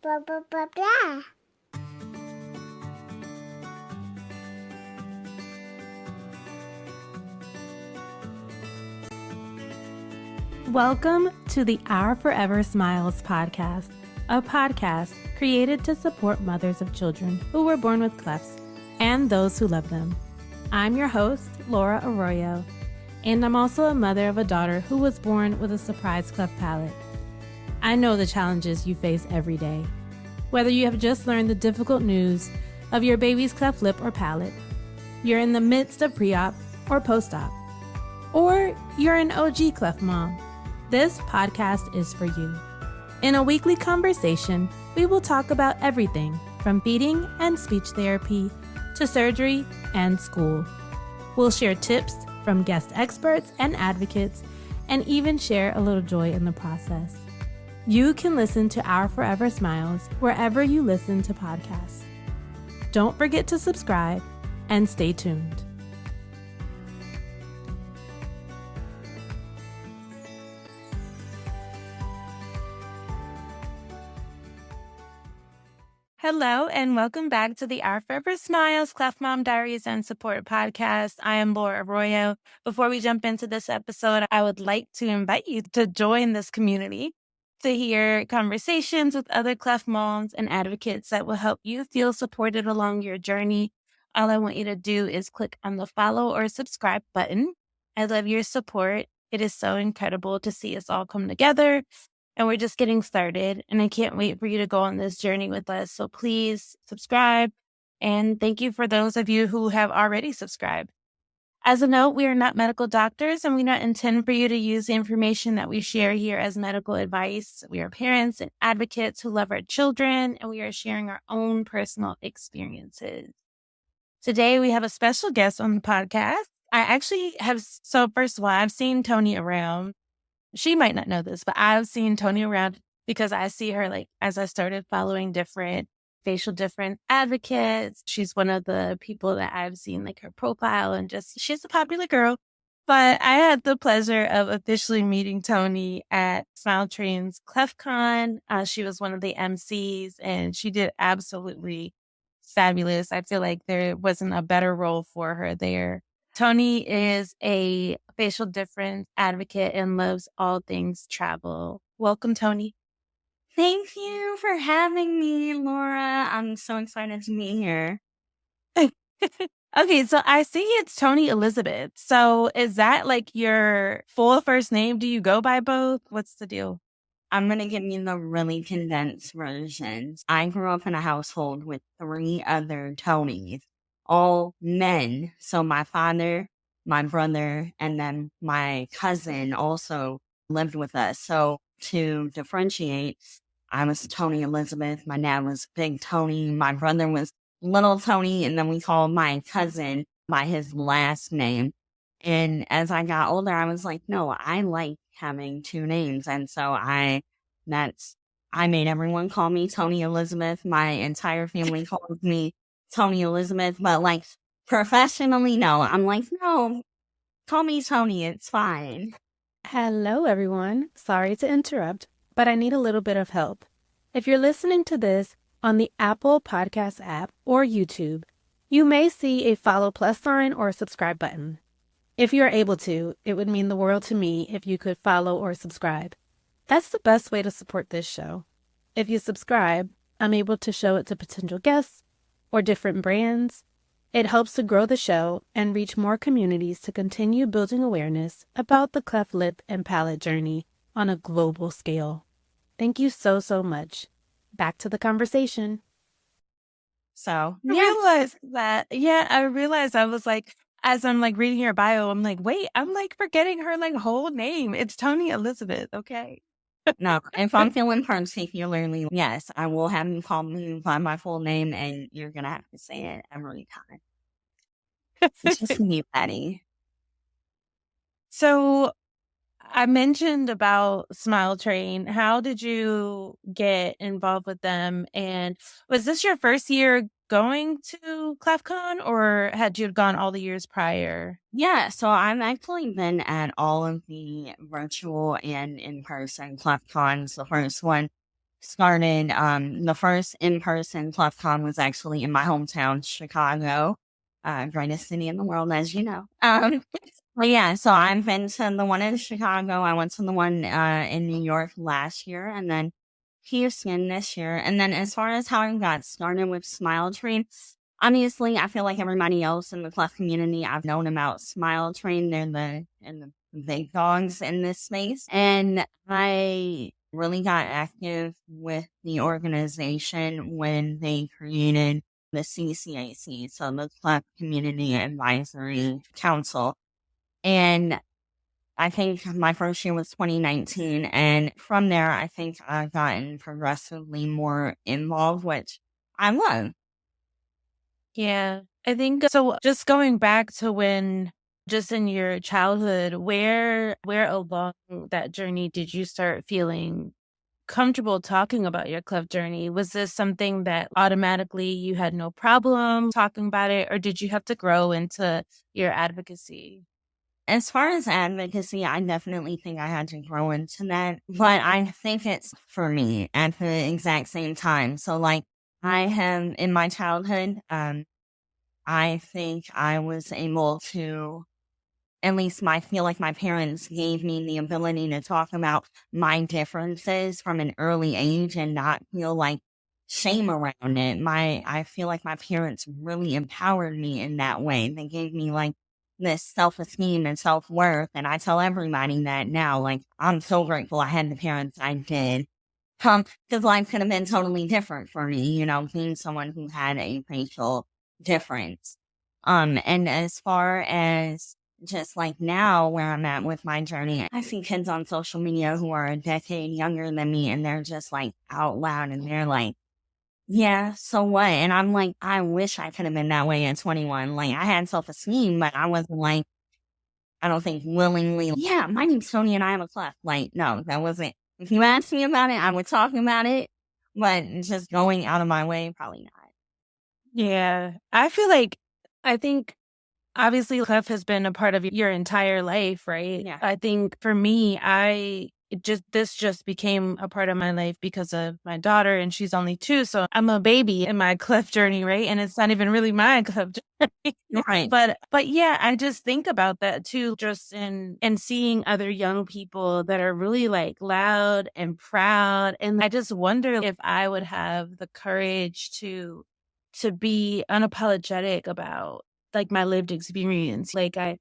blah, blah, blah, blah. Welcome to the Our Forever Smiles podcast, a podcast created to support mothers of children who were born with clefts and those who love them. I'm your host, Laura Arroyo, and I'm also a mother of a daughter who was born with a surprise cleft palate. I know the challenges you face every day. Whether you have just learned the difficult news of your baby's cleft lip or palate, you're in the midst of pre-op or post-op, or you're an OG cleft mom, this podcast is for you. In a weekly conversation, we will talk about everything from feeding and speech therapy to surgery and school. We'll share tips from guest experts and advocates and even share a little joy in the process. You can listen to Our Forever Smiles wherever you listen to podcasts. Don't forget to subscribe and stay tuned. Hello, and welcome back to the Our Forever Smiles Cleft Mom Diaries and Support podcast. I am Laura Arroyo. Before we jump into this episode, I would like to invite you to join this community to hear conversations with other cleft moms and advocates that will help you feel supported along your journey. All I want you to do is click on the follow or subscribe button. I love your support. It is so incredible to see us all come together. And we're just getting started, and I can't wait for you to go on this journey with us. So please subscribe, and thank you for those of you who have already subscribed. As a note, we are not medical doctors, and we don't intend for you to use the information that we share here as medical advice. We are parents and advocates who love our children, and we are sharing our own personal experiences. Today, we have a special guest on the podcast. First of all, I've seen Toni around. She might not know this, but I've seen Toni around because I see her as I started following different advocates. She's one of the people that I've seen her profile and she's a popular girl. But I had the pleasure of officially meeting Toni at Smile Train's CleftCon. She was one of the MCs and she did absolutely fabulous. I feel like there wasn't a better role for her there. Toni is a facial difference advocate and loves all things travel. Welcome, Toni. Thank you for having me, Laura. I'm so excited to be here. Okay, so I see it's Toni Elizabeth. So is that your full first name? Do you go by both? What's the deal? I'm going to give you the really condensed version. I grew up in a household with 3 other Tonys, all men. So my father, my brother, and then my cousin also lived with us. So to differentiate, I was Toni Elizabeth. My dad was Big Tony. My brother was Little Tony. And then we called my cousin by his last name. And as I got older, I was like, no, I like having 2 names. And so I made everyone call me Toni Elizabeth. My entire family calls me Toni Elizabeth. But professionally, no. I'm no, call me Toni. It's fine. Hello, everyone. Sorry to interrupt, but I need a little bit of help. If you're listening to this on the Apple Podcast app or YouTube, you may see a follow plus sign or subscribe button. If you're able to, it would mean the world to me if you could follow or subscribe. That's the best way to support this show. If you subscribe, I'm able to show it to potential guests or different brands. It helps to grow the show and reach more communities to continue building awareness about the cleft lip and palate journey on a global scale. Thank you so, so much. Back to the conversation. So, yeah. I realized I was as I'm reading your bio, I'm wait, I'm forgetting her whole name. It's Toni Elizabeth, okay? No, if I'm feeling particularly, yes, I will have you call me by my full name and you're going to have to say it every time. It's just me, Patty. So I mentioned about Smile Train. How did you get involved with them? And was this your first year going to CleftCon, or had you gone all the years prior? Yeah, so I've actually been at all of the virtual and in-person CleftCons. The first one started, the first in-person ClefCon was actually in my hometown, Chicago, greatest city in the world, as you know. But yeah, so I've been to the one in Chicago. I went to the one in New York last year, and then Houston this year. And then as far as how I got started with Smile Train, honestly, I feel like everybody else in the cleft community, I've known about Smile Train. They're the big dogs in this space. And I really got active with the organization when they created the CCAC, so the Cleft Community Advisory Council. And I think my first year was 2019. And from there, I think I've gotten progressively more involved, which I love. Yeah. I think so. Just going back to when, just in your childhood, where along that journey did you start feeling comfortable talking about your cleft journey? Was this something that automatically you had no problem talking about it, or did you have to grow into your advocacy? As far as advocacy, I definitely think I had to grow into that, but I think it's for me at the exact same time. So, like, I have in my childhood, I think I was able to, at least I feel like my parents gave me the ability to talk about my differences from an early age and not feel like shame around it. I feel like my parents really empowered me in that way. They gave me like this self-esteem and self-worth. And I tell everybody that now, like, I'm so grateful I had the parents I did. Because life could have been totally different for me, you know, being someone who had a facial difference. And as far as just like now where I'm at with my journey, I see kids on social media who are a decade younger than me and they're just like out loud and they're like, yeah, so what? And I'm like, I wish I could have been that way at 21. Like, I had self-esteem, but I wasn't like, I don't think willingly, yeah, my name's Toni and I have a cleft. Like, no, that wasn't. If you asked me about it, I would talk about it, but just going out of my way, probably not. Yeah. I think obviously cleft has been a part of your entire life, right? Yeah. I think for me, this just became a part of my life because of my daughter, and she's only 2, so I'm a baby in my cleft journey, right? And it's not even really my cleft journey. Right. But yeah, I just think about that too, just in seeing other young people that are really like loud and proud. And I just wonder if I would have the courage to be unapologetic about like my lived experience. Like I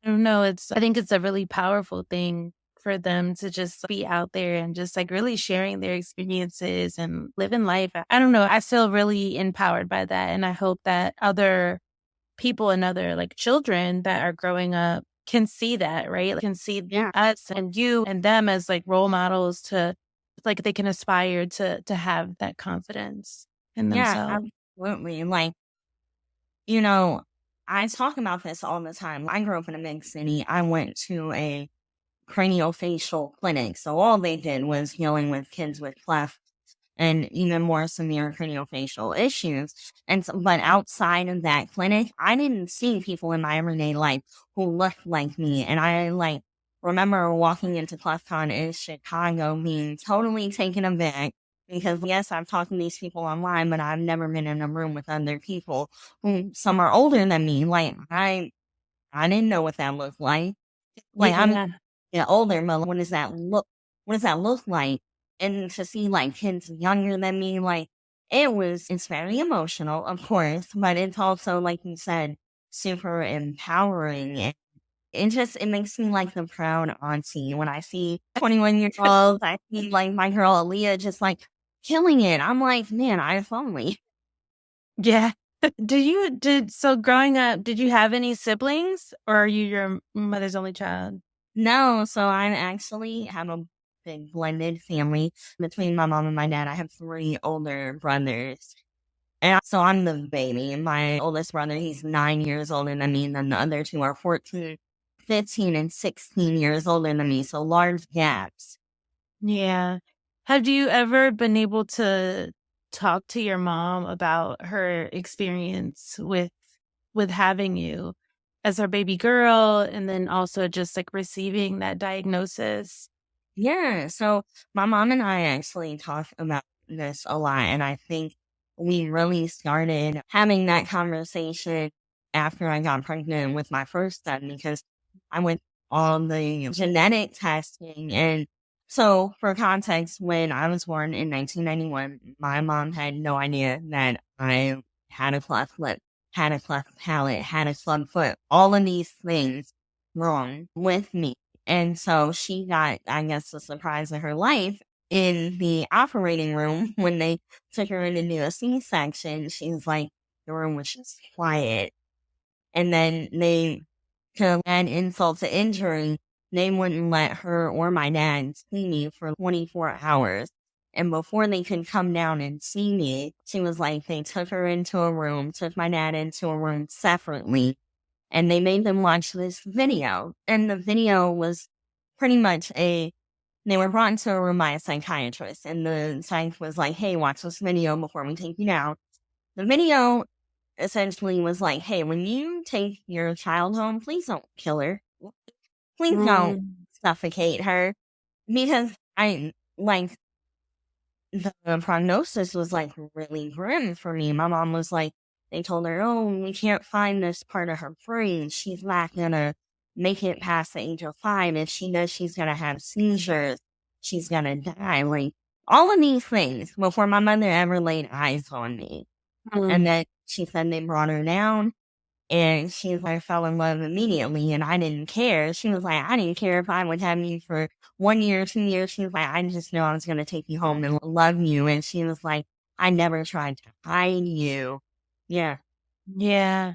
don't know, I think it's a really powerful thing for them to just be out there and just like really sharing their experiences and living life. I don't know. I feel really empowered by that. And I hope that other people and other like children that are growing up can see that, right? Like, can see Yeah. us and you and them as like role models to like they can aspire to have that confidence in Yeah, themselves. absolutely. Like, you know, I talk about this all the time. I grew up in a big city. I went to a craniofacial clinic. So all they did was dealing with kids with cleft and even more severe craniofacial issues. And so, but outside of that clinic, I didn't see people in my everyday life who looked like me. And I like remember walking into ClefCon in Chicago being totally taken aback because yes, I've talked to these people online, but I've never been in a room with other people who some are older than me. Like I didn't know what that looked like. Like I'm Yeah. yeah, older, but what does that look what does that look like? And to see like kids younger than me, like it's very emotional, of course, but it's also, like you said, super empowering. And it makes me like the proud auntie when I see 21-year-olds. I see like my girl Aaliyah just like killing it. I'm like, man, if only. Yeah. So growing up, did you have any siblings or are you your mother's only child? No, so I actually have a big blended family between my mom and my dad. I have 3 older brothers. And so I'm the baby. My oldest brother, he's 9 years older than me, and then the other 2 are 14, 15, and 16 years older than me. So large gaps. Yeah. Have you ever been able to talk to your mom about her experience with having you as her baby girl and then also just like receiving that diagnosis? Yeah, so my mom and I actually talk about this a lot, and I think we really started having that conversation after I got pregnant with my first son because I went on the genetic testing. And so, for context, when I was born in 1991, my mom had no idea that I had a cleft lip, had a cleft palate, had a club foot, all of these things wrong with me. And so she got, I guess, the surprise of her life in the operating room when they took her in to do a C-section. She's like, the room was just quiet. And then to add insult to injury, they wouldn't let her or my dad see me for 24 hours. And before they could come down and see me, she was like, they took her into a room, took my dad into a room separately, and they made them watch this video. And the video was pretty much they were brought into a room by a psychiatrist, and the psych was like, hey, watch this video before we take you down. The video essentially was like, hey, when you take your child home, please don't kill her. Please don't suffocate her. Because the prognosis was like really grim for me. My mom was like, they told her, oh, we can't find this part of her brain. She's not gonna make it past the age of 5. If she does, she's gonna have seizures. She's gonna die. Like, all of these things before my mother ever laid eyes on me. And then she said they brought her down. And she's like, I fell in love immediately, and I didn't care. She was like, I didn't care if I would have you for 1 year, 2 years. She was like, I just knew I was going to take you home and love you. And she was like, I never tried to hide you. Yeah. Yeah.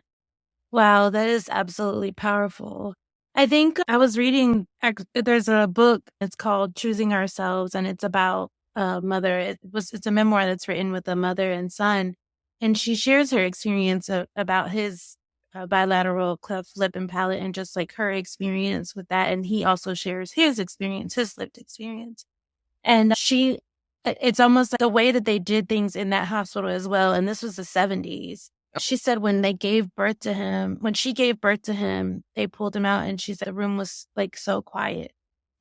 Wow, that is absolutely powerful. I think I was reading, there's a book, it's called Choosing Ourselves, and it's about a mother. It's a memoir that's written with a mother and son, and she shares her experience about his bilateral cleft lip and palate, and just like her experience with that. And he also shares his experience, his lived experience. And it's almost like the way that they did things in that hospital as well. And this was the 70s. She said when she gave birth to him, they pulled him out, and she said the room was like so quiet.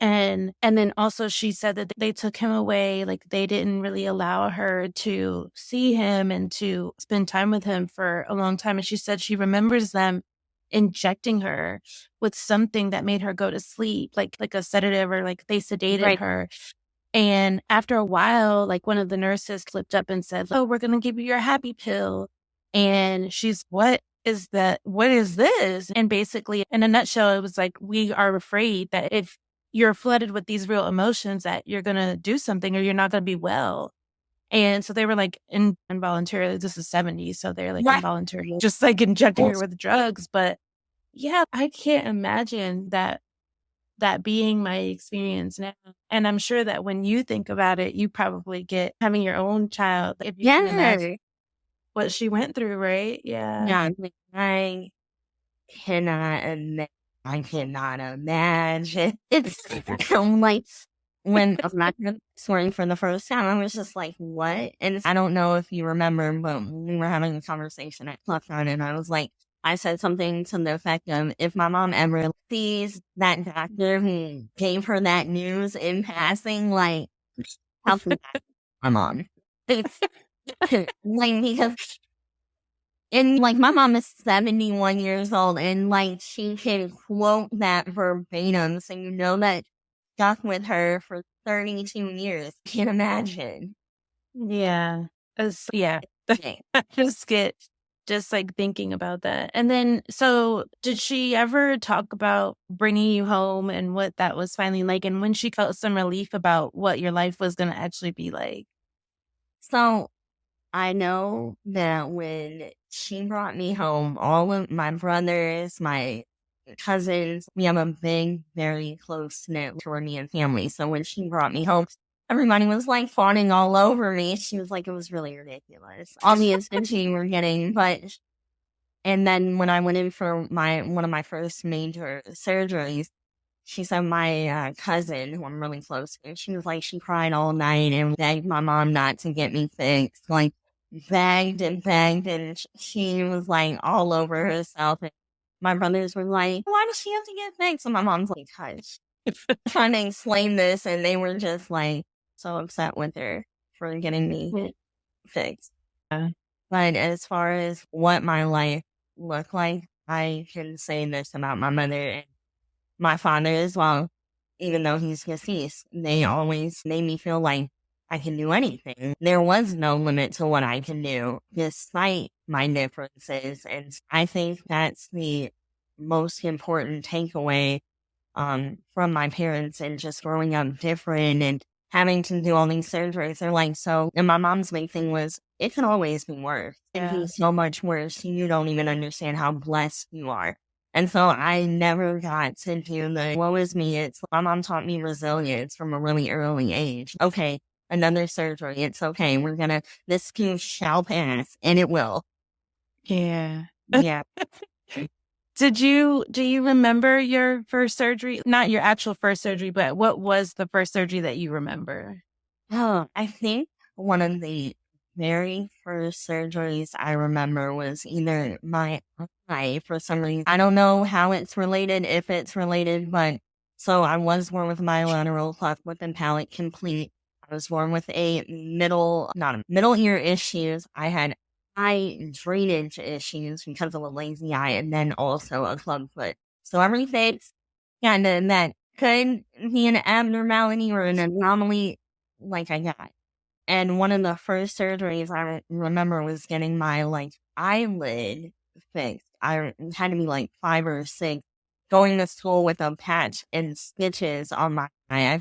And then also she said that they took him away. Like, they didn't really allow her to see him and to spend time with him for a long time. And she said she remembers them injecting her with something that made her go to sleep, like a sedative, or like they sedated her. And after a while, like, one of the nurses flipped up and said, oh, we're going to give you your happy pill. And she's, what is that? What is this? And basically, in a nutshell, it was like, we are afraid that if you're flooded with these real emotions, that you're going to do something or you're not going to be well. And so they were like involuntarily, this is 70s. So they're like involuntarily just like injecting her with drugs. But yeah, I can't imagine that being my experience now. And I'm sure that when you think about it, you probably get having your own child, if you can imagine what she went through, right? Yeah. Yeah. I cannot imagine. I'm like, when my swearing for the first time, I was just like, what? And I don't know if you remember, but we were having a conversation at Club Run, and I was like, I said something to the effect of, if my mom ever sees that doctor who gave her that news in passing, like, how can my mom? It's like, because, and like, my mom is 71 years old, and like, she can quote that verbatim, so you know that stuck with her for 32 years. Can't imagine. Yeah. Yeah. I just get like thinking about that. And then, so did she ever talk about bringing you home and what that was finally like, and when she felt some relief about what your life was going to actually be like? So I know that when she brought me home, all of my brothers, my cousins, we have a big, very close-knit Caribbean family. So when she brought me home, everybody was like fawning all over me. She was like, it was really ridiculous. All the attention you were getting. And then when I went in for one of my first major surgeries, she said my cousin, who I'm really close to, she was like, she cried all night and begged my mom not to get me fixed. Like, begged and begged, and she was like all over herself. And my brothers were like, why does she have to get fixed? And my mom's like, hush. trying to explain this, and they were just like so upset with her for getting me fixed. Yeah. But as far as what my life looked like, I can say this about my mother and my father as well, even though he's deceased. They always made me feel like I can do anything. There was no limit to what I can do, despite my differences. And I think that's the most important takeaway from my parents and just growing up different and having to do all these surgeries. They're like, so, and my mom's big thing was, it can always be worse. It can be so much worse. You don't even understand how blessed you are. And so I never got to do the woe is me. It's my mom taught me resilience from a really early age. Okay, another surgery. It's okay. This too shall pass, and it will. Yeah. Yeah. Do you remember your first surgery? Not your actual first surgery, but what was the first surgery that you remember? Oh, I think one of the very first surgeries I remember was either my eye for some reason. I don't know how it's related, if it's related, but so I was born with bilateral cleft lip and palate complete. I was born with middle ear issues. I had eye drainage issues because of a lazy eye and then also a club foot. So everything's kind of that could be an abnormality or an anomaly like I got. And one of the first surgeries I remember was getting my eyelid fixed. I had to be 5 or 6, going to school with a patch and stitches on my eye.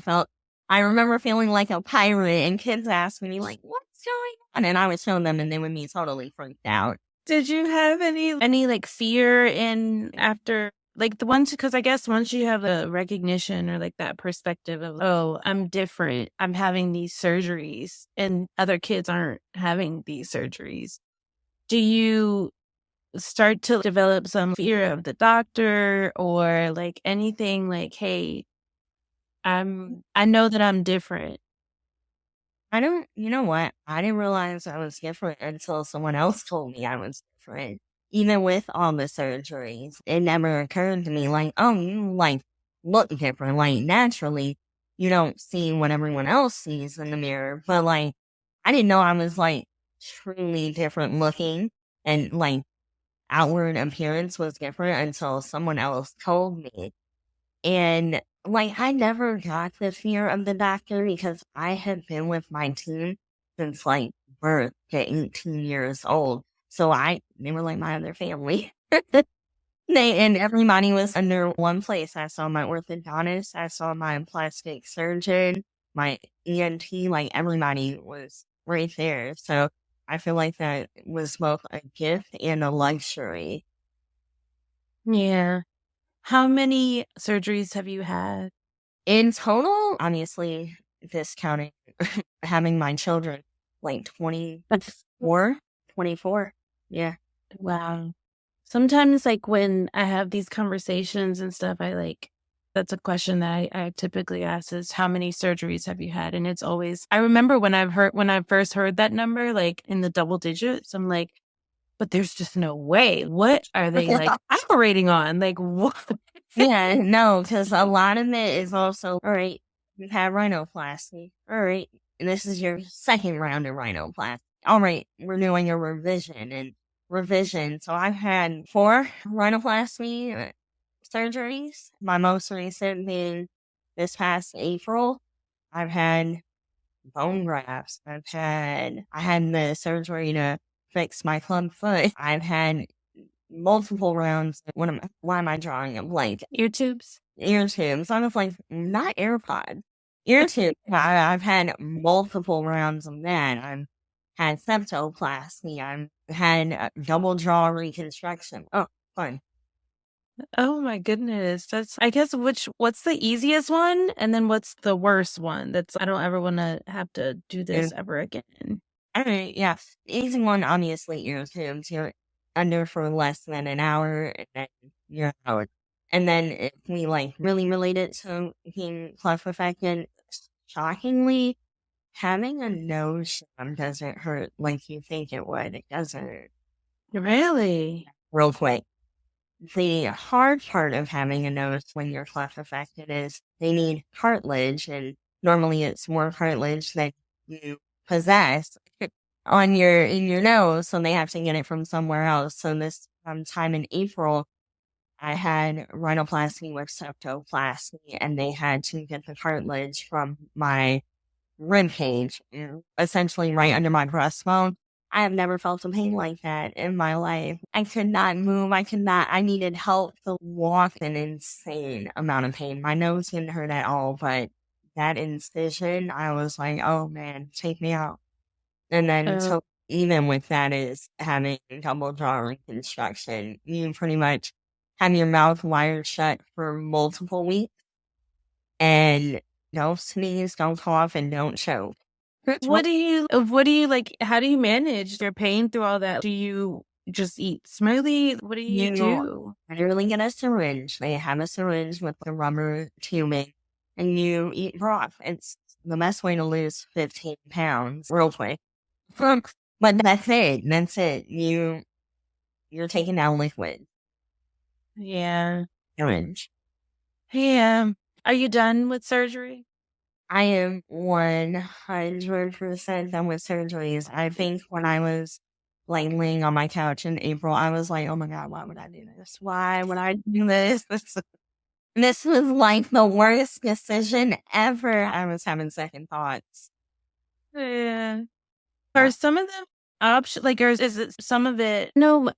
I remember feeling like a pirate, and kids asked me what's going on? And I would show them and they would be totally freaked out. Did you have any fear in after the ones, because I guess once you have a recognition or that perspective of, oh, I'm different, I'm having these surgeries and other kids aren't having these surgeries, do you start to develop some fear of the doctor or anything hey, I know that I'm different? You know what? I didn't realize I was different until someone else told me I was different. Even with all the surgeries, it never occurred to me oh, you look different. Naturally, you don't see what everyone else sees in the mirror. But I didn't know I was truly different looking and outward appearance was different until someone else told me. And I never got the fear of the doctor because I had been with my team since birth to 18 years old. So they were like my other family. And everybody was under one place. I saw my orthodontist, I saw my plastic surgeon, my ENT, everybody was right there. So I feel like that was both a gift and a luxury. Yeah. How many surgeries have you had? In total, obviously, discounting having my children, 24, 24. Yeah. Wow. Sometimes when I have these conversations and stuff, that's a question that I typically ask is, how many surgeries have you had? And it's always, I remember when I first heard that number, in the double digits, I'm like, but there's just no way. What are they operating on? What? Yeah, no, because a lot of it is also, all right, you've had rhinoplasty. All right, and this is your second round of rhinoplasty. All right, we're doing a revision and revision. So I've had 4 rhinoplasty surgeries. My most recent being this past April. I've had bone grafts. I had the surgery to fix my club foot. I've had multiple rounds. Why am I drawing a blank? Ear tubes? Ear tubes. I was not AirPod. Ear tubes. I've had multiple rounds of that. I've had septoplasty. I've had double jaw reconstruction. Oh, fun. Oh my goodness. That's, I guess, what's the easiest one? And then what's the worst one? I don't ever want to have to do this ever again. All right, yeah. Easy one, obviously, ear tubes. You're under for less than an hour, and then you're out. And then if we really relate it to being cleft-affected, shockingly, having a nose job doesn't hurt like you think it would. It doesn't. Really? Real quick. the hard part of having a nose when you're cleft-affected is they need cartilage, and normally it's more cartilage than you possess on your in your nose, so they have to get it from somewhere else. So this time in April, I had rhinoplasty with septoplasty, and they had to get the cartilage from my rib cage, essentially right under my breastbone. I have never felt a pain like that in my life. I could not move. I needed help to walk, an insane amount of pain. My nose didn't hurt at all, but that incision, I was like, oh man, take me out. And then, Oh, so even with that is having double jaw reconstruction. You pretty much have your mouth wired shut for multiple weeks and don't sneeze, don't cough, and don't choke. what do you like? How do you manage your pain through all that? Do you just eat Smoothie? What do you You do? literally get a syringe. They have a syringe with the rubber tubing, and you eat broth. It's the best way to lose 15 pounds real quick. But that's it. That's it. You're taking down liquid. Yeah. Syringe. Yeah. Are you done with surgery? I am 100% done with surgeries. I think when I was like laying on my couch in April, I was like, oh my God, why would I do this? Why would I do this? This was like the worst decision ever. I was having second thoughts. Yeah. Are Yeah. some of them option like, or is it some of it? No,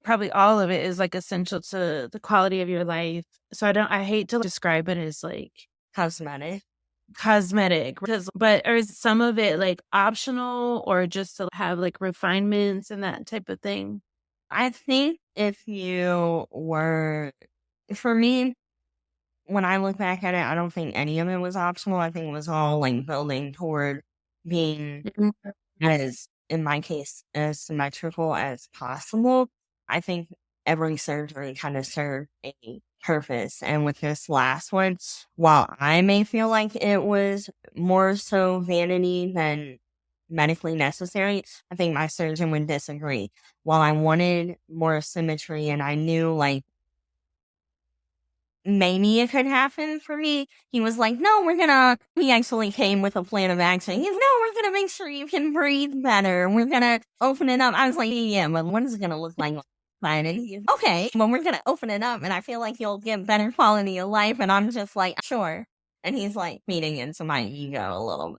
probably all of it is like essential to the quality of your life. So I hate to describe it as like Cosmetic. cosmetic because, but or is some of it like optional or just to have like refinements and that type of thing? I think if you were, for me, when I look back at it, I don't think any of it was optional. I think it was all like building toward being, Mhm. as in my case, as symmetrical as possible. I think every surgery kind of served a purpose. And with this last one, while I may feel like it was more so vanity than medically necessary, I think my surgeon would disagree. While I wanted more symmetry and I knew like maybe it could happen for me. He was like, no, he actually came with a plan of action. He's, no, we're gonna make sure you can breathe better. We're gonna open it up. I was like, yeah, but what is it gonna look like? Fine. And he's, okay, well, we're gonna open it up and I feel like you'll get better quality of life. And I'm just like, sure. And he's like feeding into my ego a little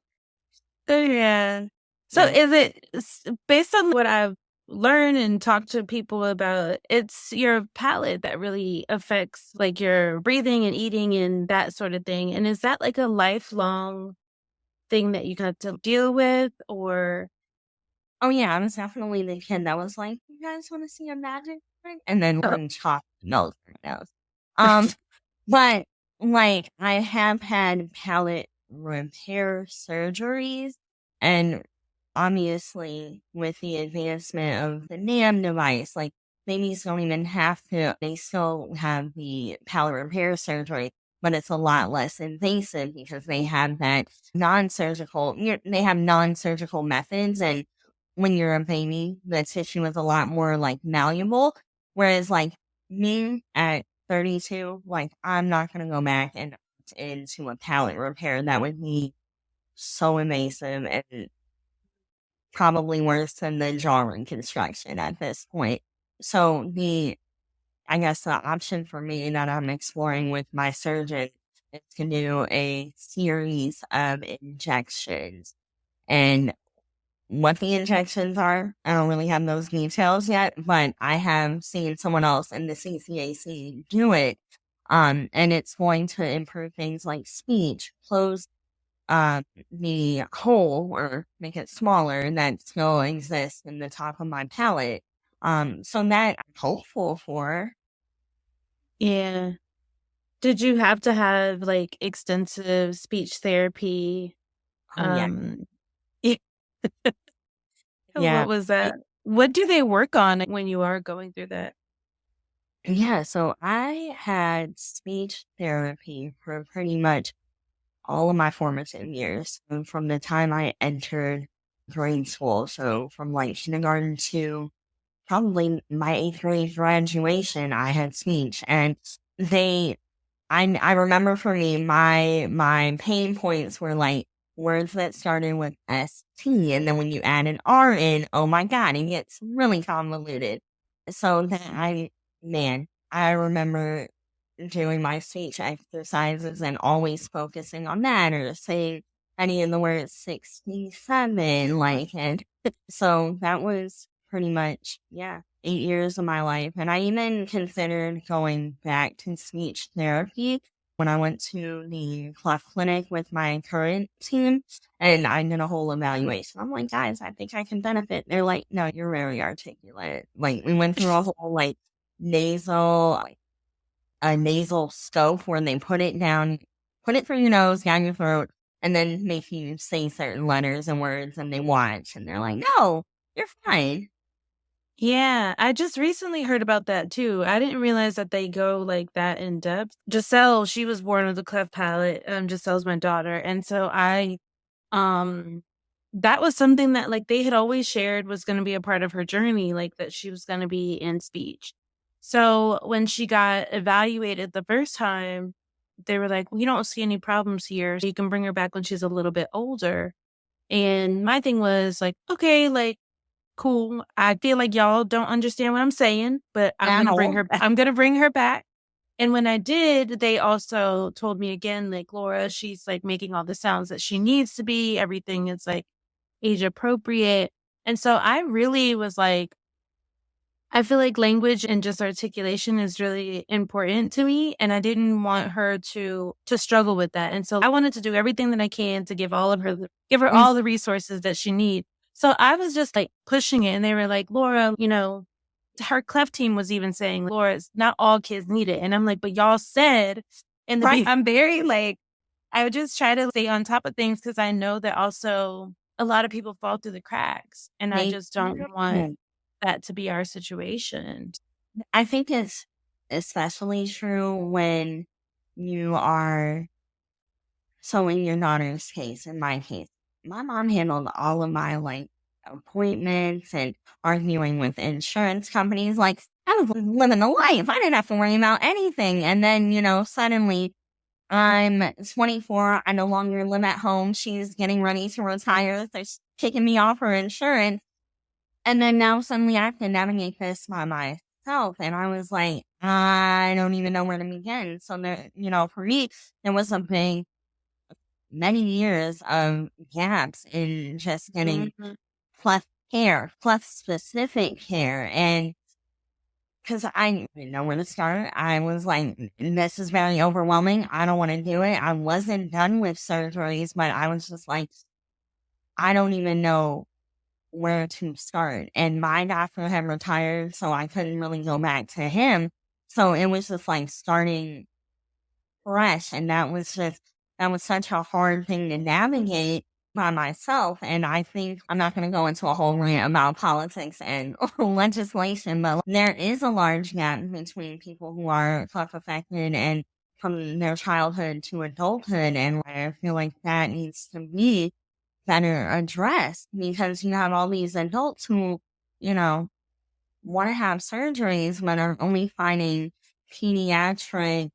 Yeah. So bit. is it based on what I've learned and talked to people about, it's your palate that really affects like your breathing and eating and that sort of thing. And is that like a lifelong thing that you got to deal with or? Oh yeah, I was definitely the kid that was like, "You guys want to see a magic trick?" And then Oh. one chocolate nose nose. Um, but like I have had palate repair surgeries, and obviously with the advancement of the NAM device, like babies don't even have to. They still have the palate repair surgery, but it's a lot less invasive because they have that non-surgical. They have non-surgical methods and when you're a baby, the tissue is a lot more like malleable. Whereas like me at 32, like I'm not going to go back and into a palate repair. That would be so invasive and probably worse than the jaw reconstruction at this point. So I guess the option for me that I'm exploring with my surgeon is to do a series of injections. And what the injections are. I don't really have those details yet, but I have seen someone else in the CCAC do it. And it's going to improve things like speech, close the hole or make it smaller that still exists in the top of my palate. So that I'm hopeful for. Yeah. Did you have to have like extensive speech therapy? Oh yeah. Um, Yeah. what was that? What do they work on when you are going through that? Yeah, so I had speech therapy for pretty much all of my formative years, from the time I entered grade school. So from like kindergarten to probably my 8th grade graduation, I had speech, and I remember for me, my pain points were like words that started with ST, and then when you add an R in, oh my God, it gets really convoluted. So then I remember doing my speech exercises and always focusing on that or saying any of the words 67, like, and so that was pretty much, yeah, 8 years of my life. And I even considered going back to speech therapy when I went to the cleft clinic with my current team, and I did a whole evaluation. I'm like, guys, I think I can benefit. They're like, no, you're very articulate. Like, we went through a whole like nasal, like a nasal scope where they put it down, put it through your nose, down your throat, and then make you say certain letters and words, and they watch, and they're like, no, you're fine. Yeah, I just recently heard about that too. I didn't realize that they go like that in depth. Giselle, she was born with a cleft palate. Giselle's my daughter. And so that was something that like they had always shared was going to be a part of her journey, like that she was going to be in speech. So when she got evaluated the first time, they were like, we don't see any problems here. So you can bring her back when she's a little bit older. And my thing was like, okay, like, cool. I feel like y'all don't understand what I'm saying, but I'm gonna bring her. I'm gonna bring her back. And when I did, they also told me again, like Laura, she's like making all the sounds that she needs to be. Everything is like age appropriate. And so I really was like, I feel like language and just articulation is really important to me. And I didn't want her to struggle with that. And so I wanted to do everything that I can to give her all the resources that she needs. So I was just like pushing it. And they were like, Laura, her cleft team was even saying, Laura, it's not all kids need it. And I'm like, but y'all said, and I'm very like, I would just try to stay on top of things because I know that also a lot of people fall through the cracks. And I just don't want that to be our situation. I think it's especially true when you are, so in your daughter's case, in my case, my mom handled all of my like appointments and arguing with insurance companies. Like, I was living the life. I didn't have to worry about anything. And then, suddenly I'm 24. I no longer live at home. She's getting ready to retire. So she's kicking me off her insurance. And then now suddenly I have to navigate this by myself. And I was like, I don't even know where to begin. So there, for me, there was many years of gaps in just getting cleft care, cleft specific care. And because I didn't know where to start, I was like, this is very overwhelming. I don't want to do it. I wasn't done with surgeries, but I was just like, I don't even know where to start. And my doctor had retired, so I couldn't really go back to him. So it was just like starting fresh. And that was such a hard thing to navigate by myself. And I think I'm not going to go into a whole rant about politics and legislation, but there is a large gap between people who are cleft-affected and from their childhood to adulthood. And I feel like that needs to be better addressed because you have all these adults who, want to have surgeries but are only finding pediatric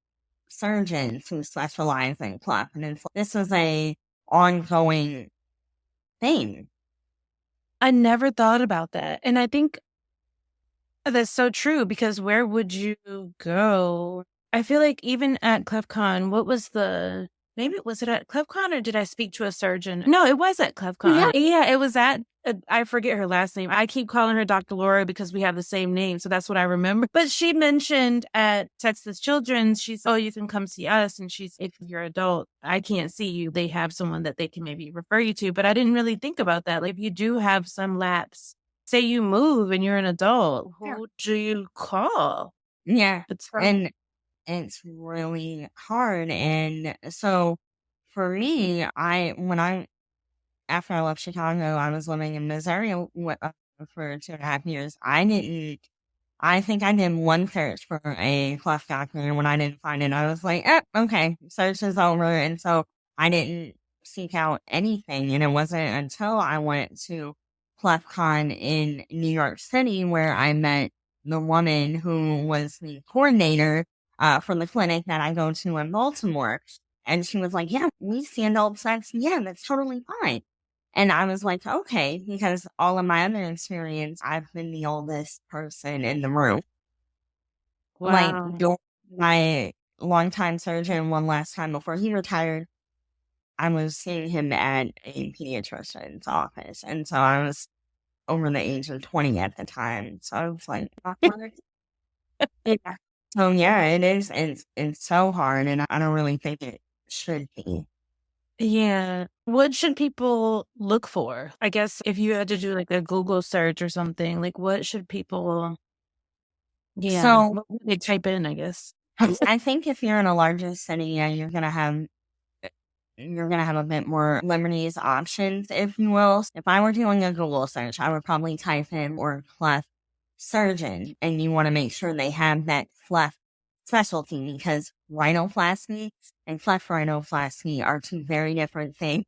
surgeons who specialize in cleft. And this is a ongoing thing. I never thought about that. And I think that's so true because where would you go? I feel like even at ClefCon, maybe was it at ClefCon or did I speak to a surgeon? No, it was at ClefCon. Yeah, it was at, I forget her last name. I keep calling her Dr. Laura because we have the same name. So that's what I remember. But she mentioned at Texas Children's, you can come see us. And if you're adult, I can't see you. They have someone that they can maybe refer you to. But I didn't really think about that. Like if you do have some lapse, say you move and you're an adult, who do you call? Yeah. And it's really hard. And so for me, after I left Chicago, I was living in Missouri for 2.5 years. I think I did one search for a cleft doctor, and when I didn't find it, I was like, okay, search is over. And so I didn't seek out anything. And it wasn't until I went to ClefCon in New York City, where I met the woman who was the coordinator for the clinic that I go to in Baltimore. And she was like, yeah, we see adult sex. Yeah, that's totally fine. And I was like, okay, because all of my other experience, I've been the oldest person in the room. Like, Wow. my longtime surgeon, one last time before he retired, I was seeing him at a pediatrician's office. And so I was over the age of 20 at the time. So I was like, awkward. Yeah. So yeah, it is. It's so hard. And I don't really think it should be. Yeah. What should people look for? I guess if you had to do like a Google search or something, like what should people, So what would they type in, I guess? I think if you're in a larger city, yeah, you're gonna have a bit more liberties options, if you will. If I were doing a Google search, I would probably type in or cleft surgeon, and you want to make sure they have that cleft specialty because rhinoplasty and cleft rhinoplasty are two very different things.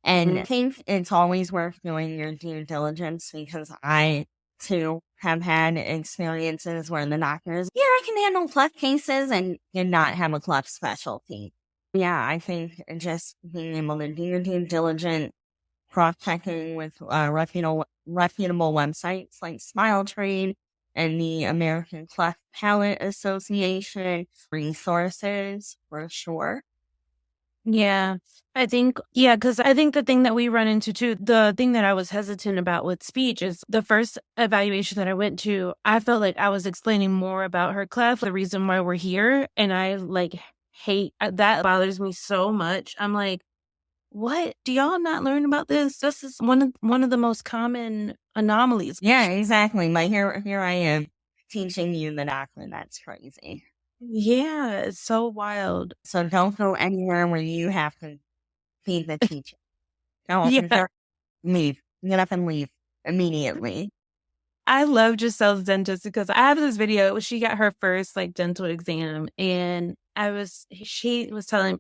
And I think it's always worth doing your due diligence because I too have had experiences where the doctors, yeah, I can handle cleft cases and did not have a cleft specialty. Yeah, I think just being able to do your due diligence, cross-checking with reputable websites like Smile Trade and the American Cleft Palate Association resources for sure. Yeah. I think, because I think the thing that we run into too, the thing that I was hesitant about with speech is the first evaluation that I went to, I felt like I was explaining more about her cleft, the reason why we're here. And I like hate that bothers me so much. I'm like, what? Do y'all not learn about this? This is one of the most common anomalies. Yeah, exactly. Like here I am teaching you the doctrine. That's crazy. Yeah, it's so wild. So don't go anywhere where you have to be the teacher. Don't Yeah. leave. Get up and leave immediately. I love Giselle's dentist because I have this video. She got her first like dental exam, and he was telling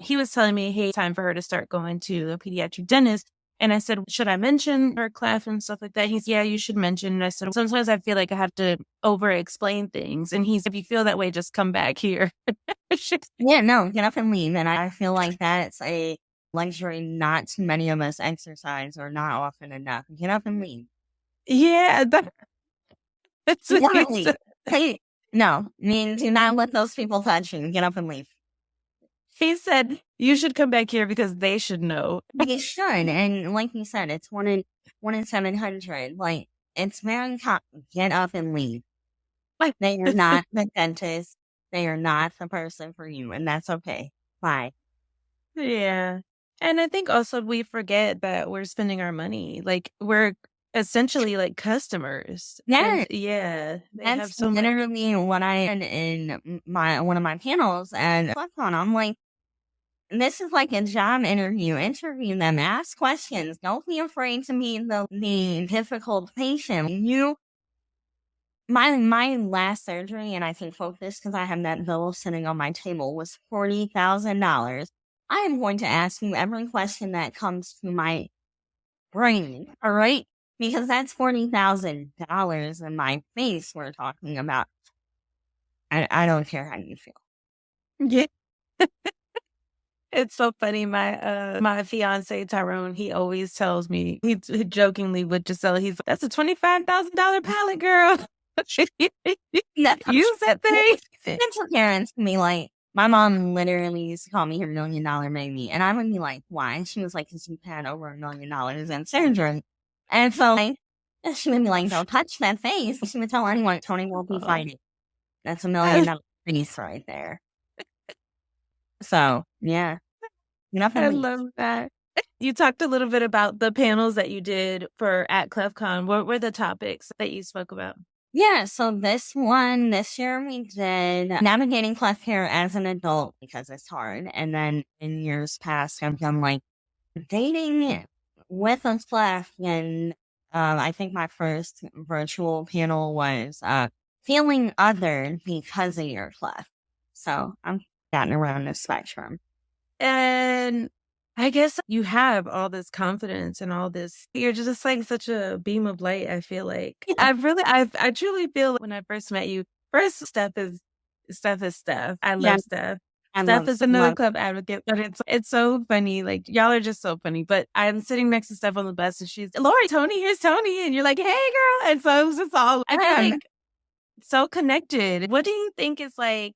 me, hey, time for her to start going to a pediatric dentist. And I said, should I mention her cleft and stuff like that? He's, yeah, you should mention. And I said, sometimes I feel like I have to over explain things. And he's, if you feel that way, just come back here. Yeah, no, get up and leave. And I feel like that's a luxury not too many of us exercise or not often enough. Get up and leave. Yeah, that's what he Literally. said. Hey, no, I mean, do not let those people touch you. Get up and leave. He said, you should come back here because they should know. They should. And like you said, it's one in 700. Like, it's very common. Get up and leave. Like, they are not the dentist. They are not the person for you. And that's okay. Bye. Yeah. And I think also we forget that we're spending our money. Like we're essentially like customers. Yeah. Yeah. They have That's so much. literally what I had in one of my panels. And I'm like, this is like a job interview. Interview them. Ask questions. Don't be afraid to meet the difficult patient. My last surgery, and I can quote this because I have that bill sitting on my table, was $40,000. I am going to ask you every question that comes to my brain, all right? Because that's $40,000 in my face we're talking about. I don't care how you feel. Yeah. It's so funny. My fiance Tyrone, he always tells me, he jokingly with Giselle, he's like, that's a $25,000 palette, girl. No. Use that thing. Dental parents can be like, my mom literally used to call me her $1 million baby. And I would be like, why? And she was like, because you've had over $1 million in surgery. And so like, she would be like, don't touch that face. She would tell anyone, Toni will be fighting. That's $1 million face right there. So, yeah. I Nothing. love that. You talked a little bit about the panels that you did for at ClefCon. What were the topics that you spoke about? Yeah, so this year we did navigating cleft care as an adult because it's hard. And then in years past, I've done like dating with a cleft. And I think my first virtual panel was feeling othered because of your cleft. So I'm gotten around the spectrum. And I guess you have all this confidence and all this you're just like such a beam of light, I feel like. I truly feel when I first met you, first Steph is Steph. I Yeah, love Steph. I Steph love is another club advocate, but it's so funny. Like y'all are just so funny. But I'm sitting next to Steph on the bus and she's Laura, Toni, here's Toni. And you're like, hey girl. And so it was just all I feel like so connected. What do you think is like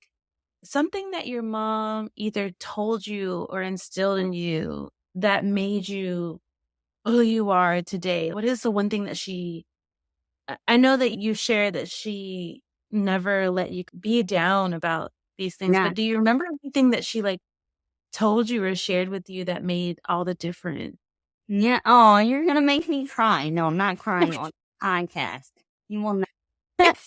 something that your mom either told you or instilled in you that made you who you are today? What is the one thing that I know that you share that she never let you be down about these things, yeah. but do you remember anything that she like told you or shared with you that made all the difference? Yeah. Oh, you're gonna make me cry. No, I'm not crying on podcast. You will not.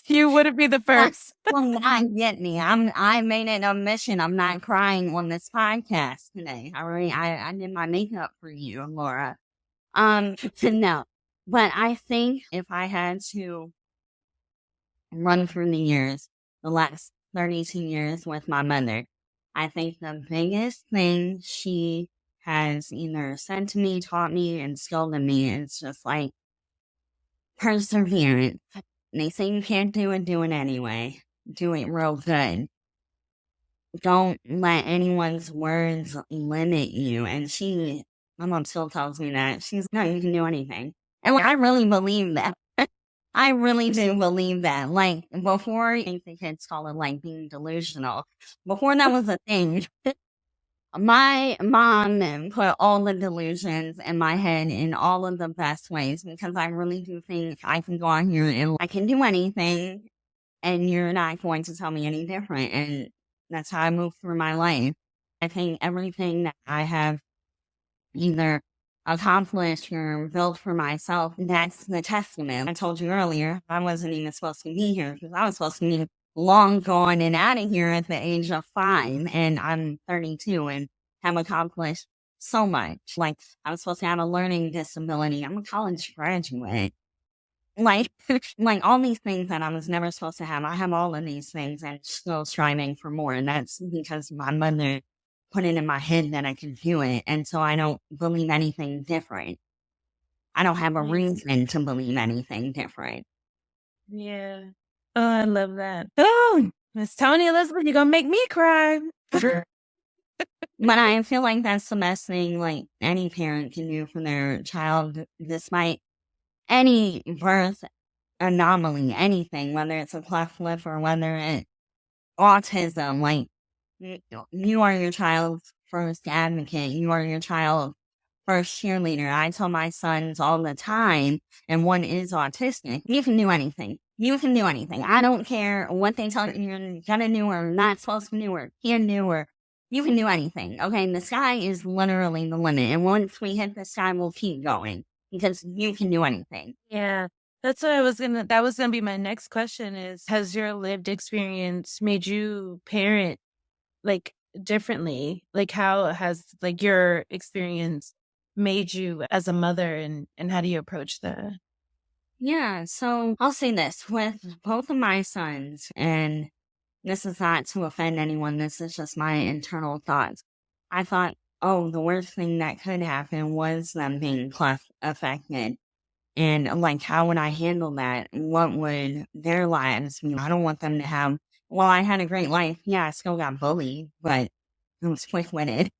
You wouldn't be the first. Will not get me. I made it a mission. I'm not crying on this podcast today. I did my makeup for you, Laura. No, but I think if I had to run through the years, the last 32 years with my mother, I think the biggest thing she has either said to me, taught me, instilled in me is just like perseverance. They say you can't do it anyway. Do it real good. Don't let anyone's words limit you. And my mom still tells me that. She's, no, you can do anything. And I really believe that. I really do believe that. Like, before, I think the kids call it like being delusional. Before that was a thing, my mom put all the delusions in my head in all of the best ways because I really do think I can go on here and I can do anything and you're not going to tell me any different. And that's how I move through my life. I think everything that I have either accomplished or built for myself, that's the testament. I told you earlier, I wasn't even supposed to be here because I was supposed to be long gone and out of here at the age of 5. And I'm 32 and have accomplished so much. Like, I was supposed to have a learning disability. I'm a college graduate. Like, like all these things that I was never supposed to have. I have all of these things and still striving for more. And that's because my mother put it in my head that I could do it. And so I don't believe anything different. I don't have a reason to believe anything different. Yeah. Oh, I love that. Oh, Miss Toni Elizabeth, you're gonna make me cry. But I feel like that's the best thing like any parent can do for their child, despite any birth anomaly, anything, whether it's a cleft lip or whether it's autism. Like, you are your child's first advocate. You are your child's first cheerleader. I tell my sons all the time, and one is autistic, you can do anything. You can do anything. I don't care what they tell you you're gonna do or not supposed to do or can do or you can do anything. Okay, the sky is literally the limit. And once we hit the sky, we'll keep going because you can do anything. Yeah. That's what that was gonna be my next question is, has your lived experience made you parent like differently? Like how has like your experience made you as a mother and how do you approach that? Yeah, so I'll say this with both of my sons, and this is not to offend anyone, this is just my internal thoughts. I thought, oh, the worst thing that could happen was them being cleft affected. And like, how would I handle that? What would their lives be? I don't want them to have, well, I had a great life. Yeah, I still got bullied, but I was quick witted.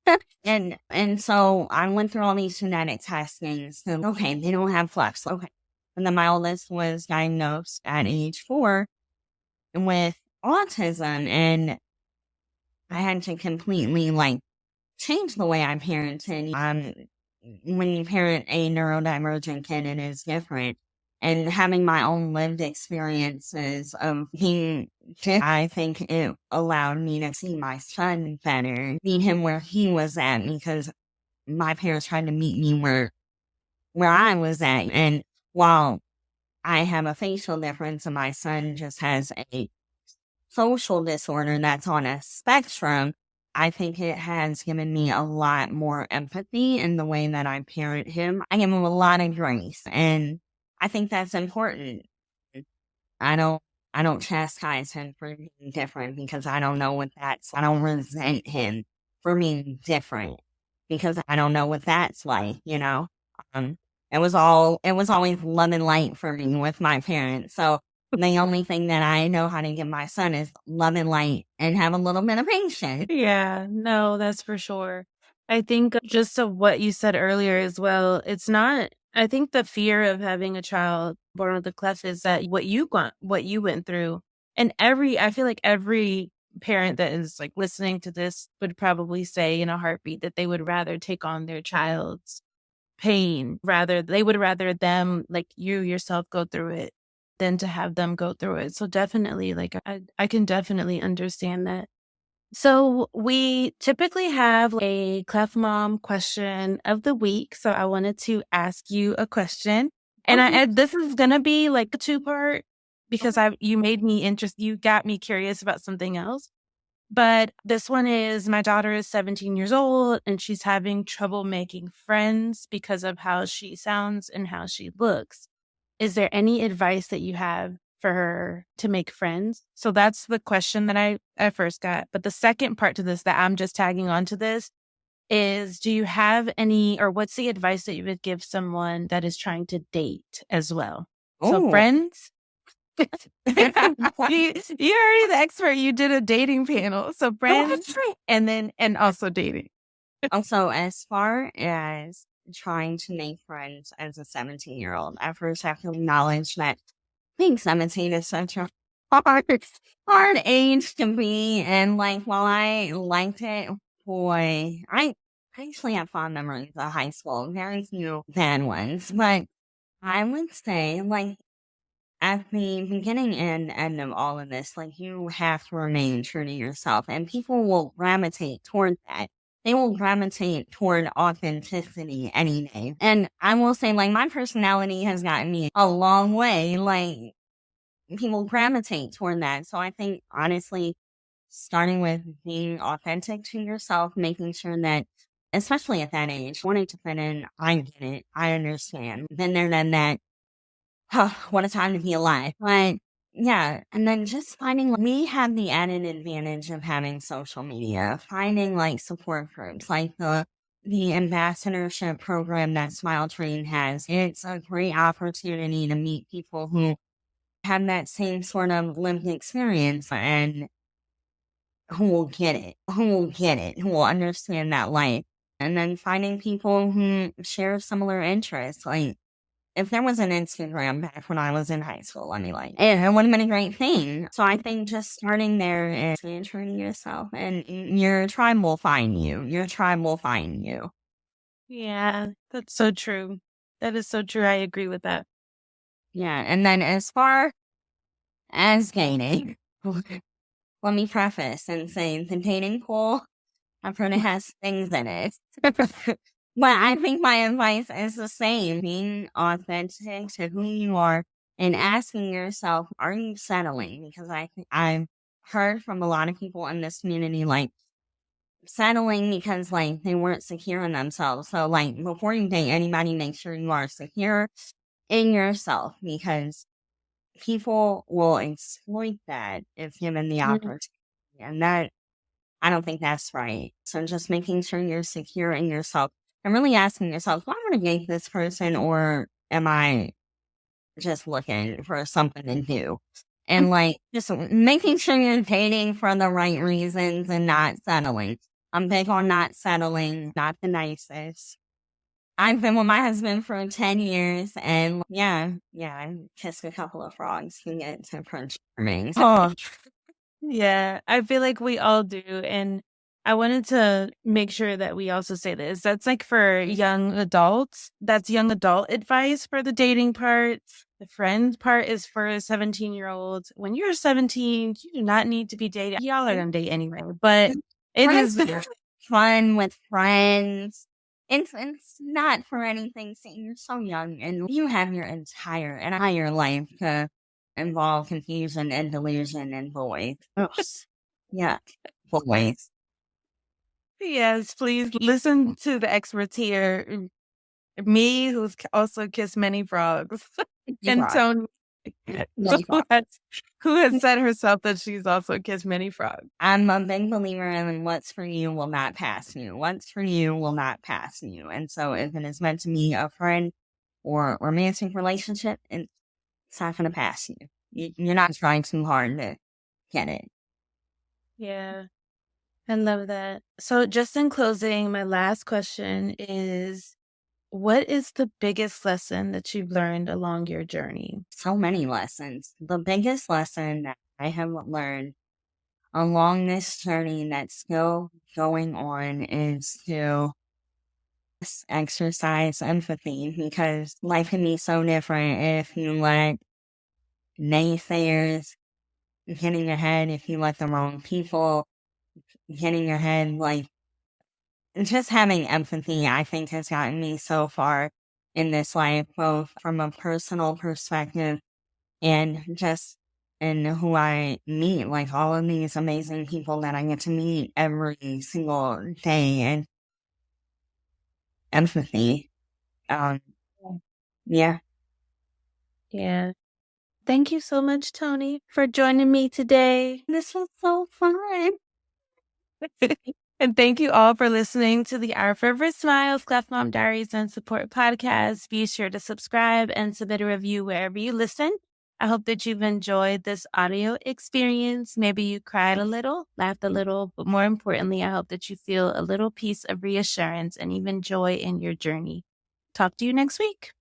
and so I went through all these genetic testings. So, okay, they don't have flex. Okay. And then my oldest was diagnosed at age 4 with autism. And I had to completely like change the way I parented. When you parent a neurodivergent kid, it is different. And having my own lived experiences of being different, I think it allowed me to see my son better, meet him where he was at, because my parents tried to meet me where I was at. And while I have a facial difference and my son just has a social disorder that's on a spectrum, I think it has given me a lot more empathy in the way that I parent him. I give him a lot of grace, and I think that's important. I don't I don't chastise him for being different because I don't know what that's. I don't resent him for being different. because I don't know what that's like, you know? Um, it was always love and light for me with my parents. So the only thing that I know how to give my son is love and light and have a little bit of patience. Yeah, no, that's for sure. I think just of what you said earlier as well, it's not, I think the fear of having a child born with a cleft is that what you went through. And I feel like every parent that is like listening to this would probably say in a heartbeat that they would rather take on their child's pain, they would rather them, like you yourself, go through it than to have them go through it. So definitely, like, I can definitely understand that. So we typically have a Clef Mom question of the week. So I wanted to ask you a question. And Okay. this is going to be like a two-part because you got me curious about something else. But this one is, my daughter is 17 years old and she's having trouble making friends because of how she sounds and how she looks. Is there any advice that you have for her to make friends? So that's the question that I first got. But the second part to this that I'm just tagging on to this is, do you have any, or what's the advice that you would give someone that is trying to date as well? So Oh. friends. You're already the expert. You did a dating panel. So friends and also dating. Also, as far as trying to make friends as a 17-year-old, I first have to acknowledge that being 17 is such a hard age to be. And like, while I liked it, boy, I actually have fond memories of high school, very few bad ones. But I would say, like, at the beginning and end of all of this, like, you have to remain true to yourself, and people will gravitate toward that. They will gravitate toward authenticity any day. And I will say, like, my personality has gotten me a long way. Like, people gravitate toward that. So I think, honestly, starting with being authentic to yourself, making sure that, especially at that age, wanting to fit in, I get it. I understand. Been there, done that. What a time to be alive. But yeah, and then just finding, we have the added advantage of having social media, finding like support groups like the ambassadorship program that Smile Train has. It's a great opportunity to meet people who have that same sort of lived experience and who will get it, who will understand that life. And then finding people who share similar interests. Like, if there was an Instagram back when I was in high school, I mean, like, it would have been a great thing. So I think just starting there and staying true to yourself, and your tribe will find you. Your tribe will find you. Yeah, that's so true. That is so true. I agree with that. Yeah. And then as far as dating, let me preface and say the dating pool, I've heard it has things in it. But I think my advice is the same, being authentic to who you are and asking yourself, are you settling? Because I've heard from a lot of people in this community, like, settling because like they weren't secure in themselves. So like, before you date anybody, make sure you are secure in yourself, because people will exploit that if given the Mhm. opportunity. And that, I don't think that's right. So just making sure you're secure in yourself and really asking yourself, do I want to date this person, or am I just looking for something to do? And like, just making sure you're dating for the right reasons and not settling. I'm big on not settling, not the nicest. I've been with my husband for 10 years, and yeah, I kissed a couple of frogs to get to Prince Charming. Oh, Yeah, I feel like we all do. And I wanted to make sure that we also say this. That's like for young adults. That's young adult advice for the dating part. The friend part is for 17-year-olds. When you're 17, you do not need to be dating. Y'all are going to date anyway. But it friends is, fun with friends. It's not for anything. See, you're so young and you have your entire life to involve confusion and delusion and boys. Ugh. Yeah, boys. yes, please listen to the experts here. Me, who's also kissed many frogs, You and rock. Toni. Many frogs. Who has said herself that she's also kissed many frogs? I'm a big believer in what's for you will not pass you. What's for you will not pass you. And so if it is meant to be a friend or romantic relationship, it's not going to pass you. You're not trying too hard to get it. Yeah, I love that. So just in closing, my last question is, what is the biggest lesson that you've learned along your journey? So many lessons. The biggest lesson that I have learned along this journey that's still going on is to exercise empathy, because life can be so different if you let naysayers get in your head, if you let the wrong people get in your head. Like, just having empathy, I think, has gotten me so far in this life, both from a personal perspective and just in who I meet, like all of these amazing people that I get to meet every single day, and empathy. Um, yeah. Yeah. Thank you so much, Toni, for joining me today. This was so fun. And thank you all for listening to the Our Favorite Smiles, Cleft Mom Diaries and Support podcast. Be sure to subscribe and submit a review wherever you listen. I hope that you've enjoyed this audio experience. Maybe you cried a little, laughed a little, but more importantly, I hope that you feel a little piece of reassurance and even joy in your journey. Talk to you next week.